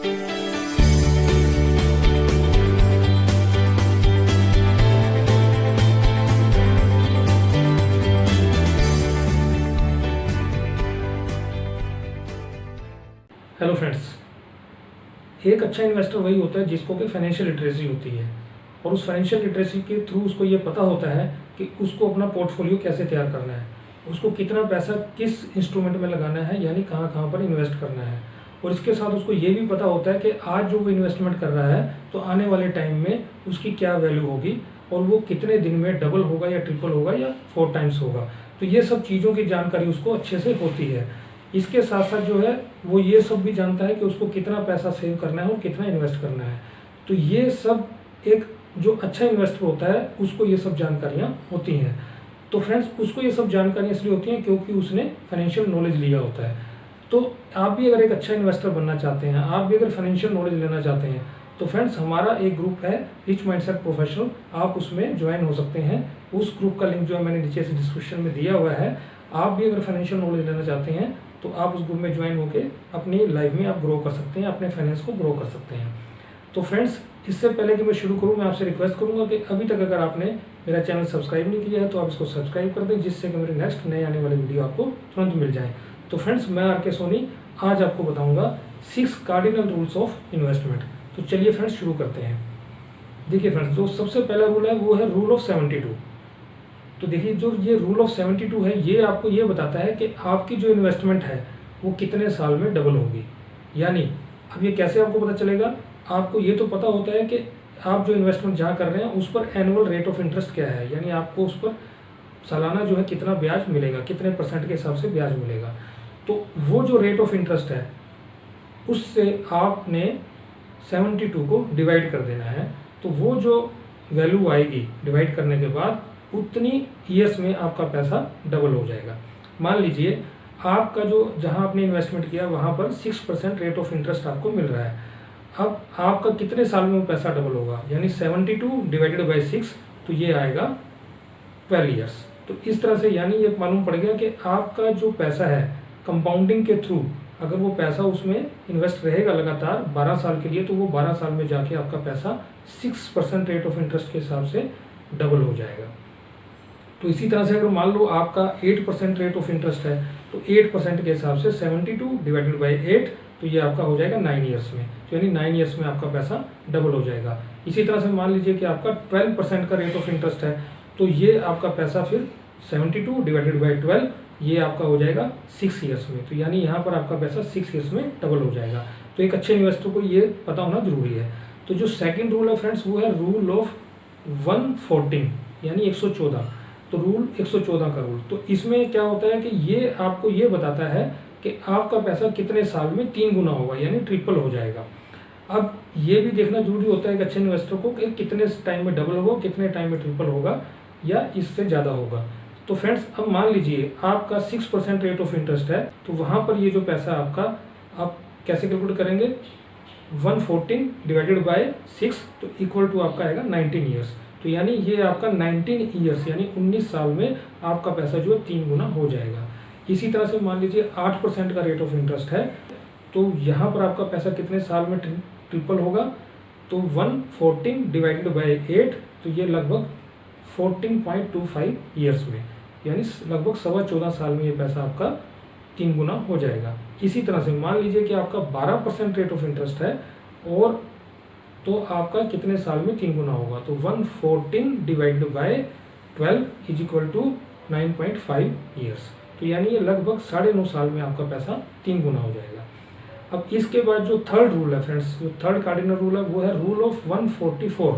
Hello friends, एक अच्छा investor वही होता है जिसको कि फाइनेंशियल लिटरेसी होती है और उस फाइनेंशियल लिटरेसी के थ्रू उसको ये पता होता है कि उसको अपना पोर्टफोलियो कैसे तैयार करना है, उसको कितना पैसा किस इंस्ट्रूमेंट में लगाना है, यानी कहाँ कहाँ पर इन्वेस्ट करना है। और इसके साथ उसको ये भी पता होता है कि आज जो वो इन्वेस्टमेंट कर रहा है तो आने वाले टाइम में उसकी क्या वैल्यू होगी और वो कितने दिन में डबल होगा या ट्रिपल होगा या 4 टाइम्स होगा। तो ये सब चीज़ों की जानकारी उसको अच्छे से होती है। इसके साथ साथ जो है वो ये सब भी जानता है कि उसको कितना पैसा सेव करना है और कितना इन्वेस्ट करना है। तो ये सब एक जो अच्छा इन्वेस्टर होता है उसको ये सब जानकारियाँ होती हैं। तो फ्रेंड्स, उसको ये सब जानकारियाँ इसलिए होती हैं क्योंकि उसने फाइनेंशियल नॉलेज लिया होता है। तो आप भी अगर एक अच्छा इन्वेस्टर बनना चाहते हैं, आप भी अगर फाइनेंशियल नॉलेज लेना चाहते हैं, तो फ्रेंड्स हमारा एक ग्रुप है रिच माइंडसेट प्रोफेशनल, आप उसमें ज्वाइन हो सकते हैं। उस ग्रुप का लिंक जो है मैंने नीचे से डिस्क्रिप्शन में दिया हुआ है। आप भी अगर फाइनेंशियल नॉलेज लेना चाहते हैं तो आप उस ग्रुप में ज्वाइन होकर अपनी लाइफ में आप ग्रो कर सकते हैं, अपने फाइनेंस को ग्रो कर सकते हैं। तो फ्रेंड्स, इससे पहले कि मैं शुरू करूं, मैं आपसे रिक्वेस्ट करूंगा कि अभी तक अगर आपने मेरा चैनल सब्सक्राइब नहीं किया है तो आप इसको सब्सक्राइब कर दें, जिससे कि मेरे नेक्स्ट नए आने वाले वीडियो आपको तुरंत मिल जाए। तो फ्रेंड्स, मैं आर के सोनी आज आपको बताऊँगा 6 कार्डिनल रूल्स ऑफ इन्वेस्टमेंट। तो चलिए फ्रेंड्स शुरू करते हैं। देखिए फ्रेंड्स, जो सबसे पहला रूल है वो है रूल ऑफ 72। तो देखिए, जो ये रूल ऑफ 72 है ये आपको ये बताता है कि आपकी जो इन्वेस्टमेंट है वो कितने साल में डबल होगी। यानी अब ये कैसे आपको पता चलेगा, आपको ये तो पता होता है कि आप जो इन्वेस्टमेंट जहाँ कर रहे हैं उस पर एनुअल रेट ऑफ इंटरेस्ट क्या है, यानी आपको उस पर सालाना जो है कितना ब्याज मिलेगा, कितने % के हिसाब से ब्याज मिलेगा। तो वो जो रेट ऑफ इंटरेस्ट है उससे आपने 72 को डिवाइड कर देना है। तो वो जो वैल्यू आएगी डिवाइड करने के बाद उतनी ईयर्स में आपका पैसा डबल हो जाएगा। मान लीजिए आपका जो जहां आपने इन्वेस्टमेंट किया वहां पर 6% रेट ऑफ इंटरेस्ट आपको मिल रहा है। अब आपका कितने साल में वो पैसा डबल होगा, यानी 72 डिवाइडेड बाई 6, तो ये आएगा 12 ईयर्स। तो इस तरह से यानी ये मालूम पड़ गया कि आपका जो पैसा है कंपाउंडिंग के थ्रू अगर वो पैसा उसमें इन्वेस्ट रहेगा लगातार 12 साल के लिए, तो वो 12 साल में जाके आपका पैसा 6% रेट ऑफ इंटरेस्ट के हिसाब से डबल हो जाएगा। तो इसी तरह से अगर मान लो आपका 8% रेट ऑफ इंटरेस्ट है तो 8% के हिसाब से 72 डिवाइडेड बाई 8, तो ये आपका हो जाएगा 9 ईयर्स में। तो यानी 9 ईयर्स में आपका पैसा डबल हो जाएगा। इसी तरह से मान लीजिए कि आपका 12% का रेट ऑफ इंटरेस्ट है तो ये आपका पैसा फिर 72 डिवाइडेड बाई 12, ये आपका हो जाएगा 6 ईयर्स में। तो यानी यहाँ पर आपका पैसा 6 ईयर्स में डबल हो जाएगा। तो एक अच्छे इन्वेस्टर को ये पता होना जरूरी है। तो जो सेकेंड रूल है फ्रेंड्स वो है रूल ऑफ 114, यानी 114। तो रूल 114 का रूल, तो इसमें क्या होता है कि ये आपको ये बताता है कि आपका पैसा कितने साल में 3 गुना होगा, यानी ट्रिपल हो जाएगा। अब ये भी देखना जरूरी होता है एक अच्छे इन्वेस्टर को कि कितने टाइम में डबल होगा, कितने टाइम में ट्रिपल होगा या इससे ज़्यादा होगा। तो फ्रेंड्स, अब मान लीजिए आपका 6% रेट ऑफ इंटरेस्ट है, तो वहाँ पर ये जो पैसा आपका आप कैसे कैलकुलेट करेंगे, 114 डिवाइडेड बाई 6, तो इक्वल टू आपका आएगा 19 ईयर्स। तो यानी ये आपका 19 ईयर्स यानी 19 साल में आपका पैसा जो है 3 गुना हो जाएगा। इसी तरह से मान लीजिए 8% का रेट ऑफ इंटरेस्ट है, तो यहाँ पर आपका पैसा कितने साल में ट्रिपल होगा, तो 114 डिवाइडेड बाई 8, तो ये लगभग 14.25 ईयर्स में, यानी लगभग 14.25 साल में ये पैसा आपका 3 गुना हो जाएगा। इसी तरह से मान लीजिए कि आपका 12% रेट ऑफ इंटरेस्ट है और तो आपका कितने साल में 3 गुना होगा, तो 114 divided by 12 is equal to 9.5 years. तो यानी ये लगभग 9.5 साल में आपका पैसा 3 गुना हो जाएगा। अब इसके बाद जो थर्ड रूल है फ्रेंड्स, जो थर्ड कार्डिनल रूल है वो है रूल ऑफ 144,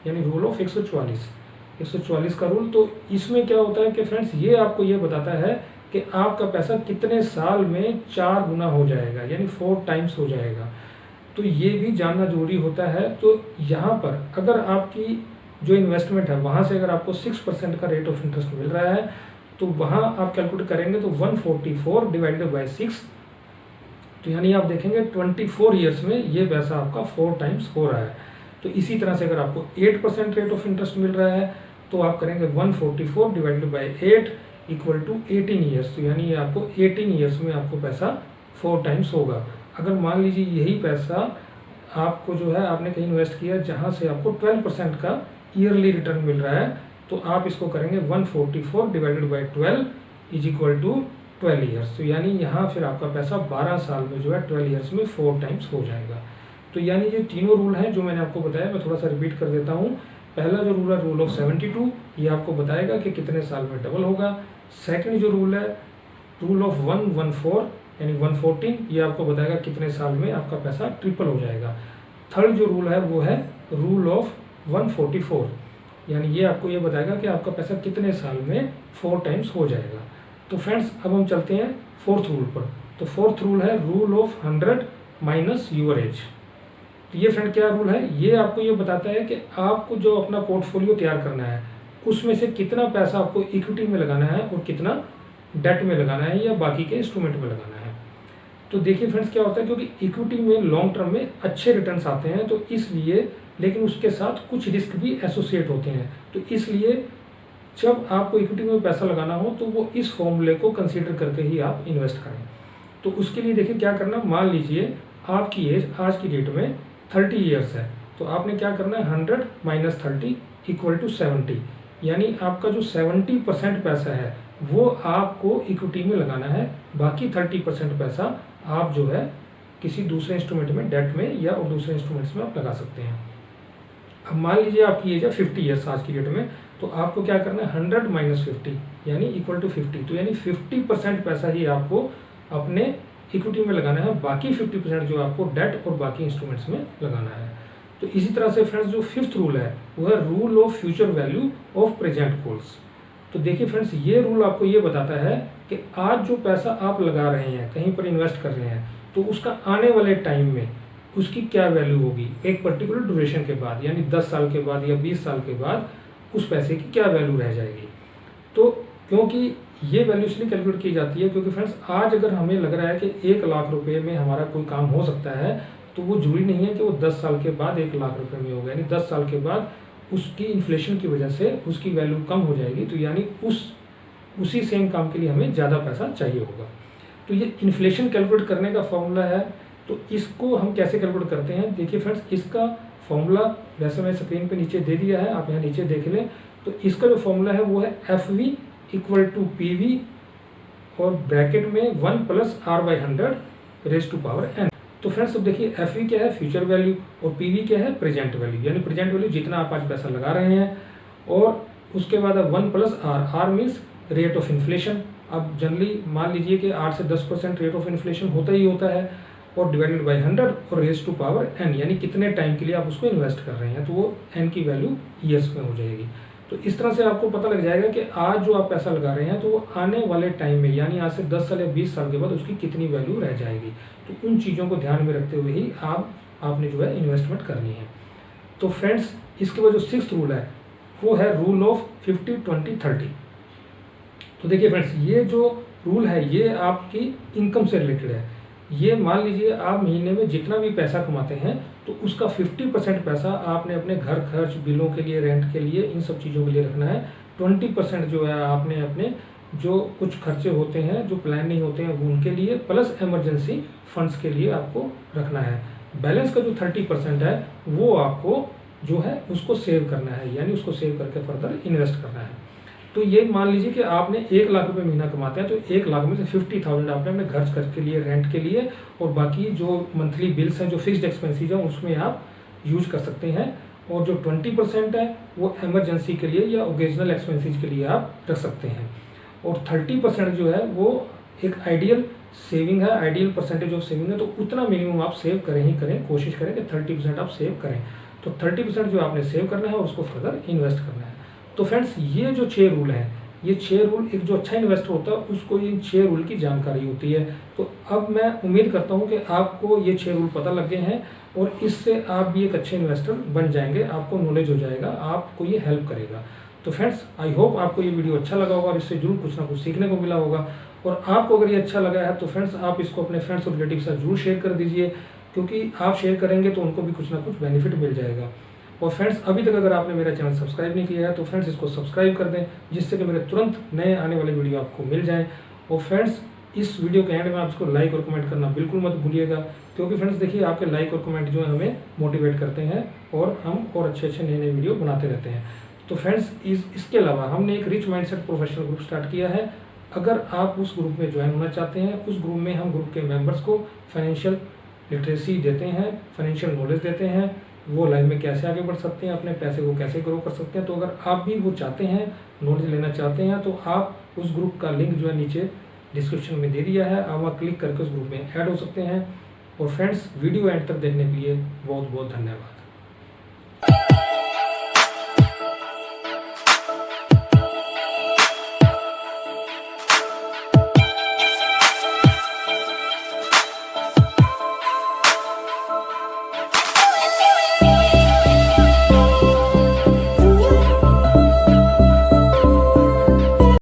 यानी रूल ऑफ 144 का रूल। तो इसमें क्या होता है कि फ्रेंड्स ये आपको ये बताता है कि आपका पैसा कितने साल में 4 गुना हो जाएगा, यानी 4 टाइम्स हो जाएगा। तो ये भी जानना जरूरी होता है। तो यहाँ पर अगर आपकी जो इन्वेस्टमेंट है वहाँ से अगर आपको 6% का रेट ऑफ इंटरेस्ट मिल रहा है तो वहाँ आप कैलकुलेट करेंगे तो 144 डिवाइडेड बाई 6, तो यानी आप देखेंगे 24 ईयर्स में ये पैसा आपका 4 टाइम्स हो रहा है। तो इसी तरह से अगर आपको 8% रेट ऑफ इंटरेस्ट मिल रहा है तो आप करेंगे 144 divided by 8 equal to 18 years, तो यानी ये आपको 18 ईयर्स में आपको पैसा 4 टाइम्स होगा। अगर मान लीजिए यही पैसा आपको जो है आपने कहीं इन्वेस्ट किया जहाँ से आपको 12% का ईयरली रिटर्न मिल रहा है, तो आप इसको करेंगे 144 divided by 12 is equal to 12 years. तो यानी यहाँ फिर आपका पैसा 12 साल में जो है 12 ईयर्स में 4 टाइम्स हो जाएगा। तो यानी ये तीनों रूल हैं जो मैंने आपको बताया, मैं थोड़ा सा रिपीट कर देता हूँ। पहला जो रूल है रूल ऑफ 72, ये आपको बताएगा कि कितने साल में डबल होगा। सेकंड जो रूल है रूल ऑफ 114 यानी 114, ये आपको बताएगा कितने साल में आपका पैसा ट्रिपल हो जाएगा। थर्ड जो रूल है वो है रूल ऑफ 144, यानी ये आपको ये बताएगा कि आपका पैसा कितने साल में 4 टाइम्स हो जाएगा। तो फ्रेंड्स अब हम चलते हैं फोर्थ रूल पर। तो फोर्थ रूल है rule of 100 minus your age. तो ये फ्रेंड क्या रूल है, ये आपको ये बताता है कि आपको जो अपना पोर्टफोलियो तैयार करना है उसमें से कितना पैसा आपको इक्विटी में लगाना है और कितना डेट में लगाना है या बाकी के इंस्ट्रूमेंट में लगाना है। तो देखिए फ्रेंड्स क्या होता है, क्योंकि इक्विटी में लॉन्ग टर्म में अच्छे रिटर्न्स आते हैं तो इसलिए, लेकिन उसके साथ कुछ रिस्क भी एसोसिएट होते हैं। तो इसलिए जब आपको इक्विटी में पैसा लगाना हो तो वो इस फॉर्मूले को कंसीडर करके ही आप इन्वेस्ट करें। तो उसके लिए देखिए क्या करना, मान लीजिए आपकी एज आज की डेट में 30 ईयर्स है, तो आपने क्या करना है 100 माइनस 30 इक्वल टू 70, यानी आपका जो 70% पैसा है वो आपको इक्विटी में लगाना है, बाकी 30% पैसा आप जो है किसी दूसरे इंस्ट्रूमेंट में, डेट में या और दूसरे इंस्ट्रूमेंट्स में आप लगा सकते हैं। अब मान लीजिए आपकी एज है 50 ईयर्स आज की डेट में, तो आपको क्या करना है 100 माइनस 50 यानी इक्वल टू 50, तो यानी 50% पैसा ही आपको अपने इक्विटी में लगाना है, बाकी 50% जो आपको डेट और बाकी इंस्ट्रूमेंट्स में लगाना है। तो इसी तरह से फ्रेंड्स जो फिफ्थ रूल है वो है rule of future value of present calls. तो देखिए फ्रेंड्स ये रूल आपको ये बताता है कि आज जो पैसा आप लगा रहे हैं, कहीं पर इन्वेस्ट कर रहे हैं, तो उसका आने वाले टाइम में उसकी क्या वैल्यू होगी एक पर्टिकुलर ड्यूरेशन के बाद, यानी 10 साल के बाद या 20 साल के बाद उस पैसे की क्या वैल्यू रह जाएगी। तो क्योंकि ये वैल्यू इसलिए कैलकुलेट की जाती है क्योंकि फ्रेंड्स आज अगर हमें लग रहा है कि 1 लाख रुपए में हमारा कोई काम हो सकता है, तो वो जरूरी नहीं है कि वो 10 साल के बाद 1 लाख रुपए में होगा, यानी 10 साल के बाद उसकी इन्फ्लेशन की वजह से उसकी वैल्यू कम हो जाएगी, तो यानी उसी सेम काम के लिए हमें ज़्यादा पैसा चाहिए होगा। तो ये इन्फ्लेशन कैलकुलेट करने का फॉर्मूला है। तो इसको हम कैसे कैलकुलेट करते हैं, देखिए फ्रेंड्स इसका फॉर्मूला वैसे मैं स्क्रीन पे नीचे दे दिया है, आप यहाँ नीचे देख लें। तो इसका जो फॉर्मूला है वो है FV इक्वल टू PV और ब्रैकेट में 1 plus R/100 raise to power n। तो फ्रेंड्स अब देखिए FV क्या है फ्यूचर वैल्यू और PV क्या है प्रेजेंट वैल्यू, यानी प्रेजेंट वैल्यू जितना आप आज पैसा लगा रहे हैं, और उसके बाद 1 plus R means rate of inflation. अब जनरली मान लीजिए कि 8 से 10% रेट ऑफ इन्फ्लेशन होता ही होता है, और डिवाइडेड बाई 100 और रेज़ टू पावर n, यानी कितने टाइम के लिए आप उसको इन्वेस्ट कर रहे हैं, तो वो n की वैल्यू ईयर्स में हो जाएगी। तो इस तरह से आपको पता लग जाएगा कि आज जो आप पैसा लगा रहे हैं तो वो आने वाले टाइम में, यानी आज से 10 साल या 20 साल के बाद उसकी कितनी वैल्यू रह जाएगी। तो उन चीज़ों को ध्यान में रखते हुए ही आपने जो है इन्वेस्टमेंट करनी है। तो फ्रेंड्स इसके बाद जो 6th रूल है वो है रूल ऑफ 50-20-30। तो देखिए फ्रेंड्स ये जो रूल है ये आपकी इनकम से रिलेटेड है। ये मान लीजिए आप महीने में जितना भी पैसा कमाते हैं तो उसका 50% पैसा आपने अपने घर खर्च, बिलों के लिए, रेंट के लिए, इन सब चीज़ों के लिए रखना है। 20% जो है आपने अपने जो कुछ खर्चे होते हैं जो प्लान नहीं होते हैं वो उनके लिए, प्लस इमरजेंसी फंड्स के लिए आपको रखना है। बैलेंस का जो 30% है वो आपको जो है उसको सेव करना है, यानी उसको सेव करके फर्दर इन्वेस्ट करना है। तो ये मान लीजिए कि आपने 1 लाख रुपए महीना कमाते हैं, तो 1 लाख में से 50,000 आपने अपने घर खर्च के लिए, रेंट के लिए, और बाकी जो मंथली बिल्स हैं, जो फिक्स्ड एक्सपेंसेस हैं, उसमें आप यूज कर सकते हैं। और जो 20% है वो इमरजेंसी के लिए या ओकेजनल एक्सपेंसेस के लिए आप रख सकते हैं। और 30% जो है वो एक आइडियल सेविंग है, आइडियल परसेंटेज ऑफ सेविंग है। तो उतना मिनिमम आप सेव करें ही करें, कोशिश करें कि 30% आप सेव करें। तो 30% जो आपने सेव करना है और उसको फर्दर इन्वेस्ट करना है। तो फ्रेंड्स ये जो 6 रूल हैं, ये 6 रूल, एक जो अच्छा इन्वेस्टर होता है उसको इन 6 रूल की जानकारी होती है। तो अब मैं उम्मीद करता हूँ कि आपको ये 6 रूल पता लग गए हैं और इससे आप भी एक अच्छे इन्वेस्टर बन जाएंगे, आपको नॉलेज हो जाएगा, आपको ये हेल्प करेगा। तो फ्रेंड्स आई होप आपको ये वीडियो अच्छा लगा होगा और इससे जरूर कुछ ना कुछ सीखने को मिला होगा। और आपको अगर ये अच्छा लगा है तो फ्रेंड्स आप इसको अपने फ्रेंड्स और रिलेटिव के साथ जरूर शेयर कर दीजिए, क्योंकि आप शेयर करेंगे तो उनको भी कुछ ना कुछ बेनिफिट मिल जाएगा। और फ्रेंड्स अभी तक अगर आपने मेरा चैनल सब्सक्राइब नहीं किया है तो फ्रेंड्स इसको सब्सक्राइब कर दें, जिससे कि मेरे तुरंत नए आने वाले वीडियो आपको मिल जाएं। और फ्रेंड्स इस वीडियो के एंड में आप इसको लाइक और कमेंट करना बिल्कुल मत भूलिएगा, क्योंकि फ्रेंड्स देखिए आपके लाइक और कमेंट जो है हमें मोटिवेट करते हैं और हम और अच्छे अच्छे नए नए वीडियो बनाते रहते हैं। तो फ्रेंड्स इसके अलावा हमने एक rich mindset professional group start किया है। अगर आप उस ग्रुप में ज्वाइन होना चाहते हैं, उस ग्रुप में हम ग्रुप के मेंबर्स को फाइनेंशियल लिटरेसी देते हैं, फाइनेंशियल नॉलेज देते हैं, वो लाइफ में कैसे आगे बढ़ सकते हैं, अपने पैसे को कैसे ग्रो कर सकते हैं। तो अगर आप भी वो चाहते हैं, नॉलेज लेना चाहते हैं, तो आप उस ग्रुप का लिंक जो है नीचे डिस्क्रिप्शन में दे दिया है, आप वहाँ क्लिक करके उस ग्रुप में ऐड हो सकते हैं। और फ्रेंड्स वीडियो एंड तक देखने के लिए बहुत बहुत धन्यवाद।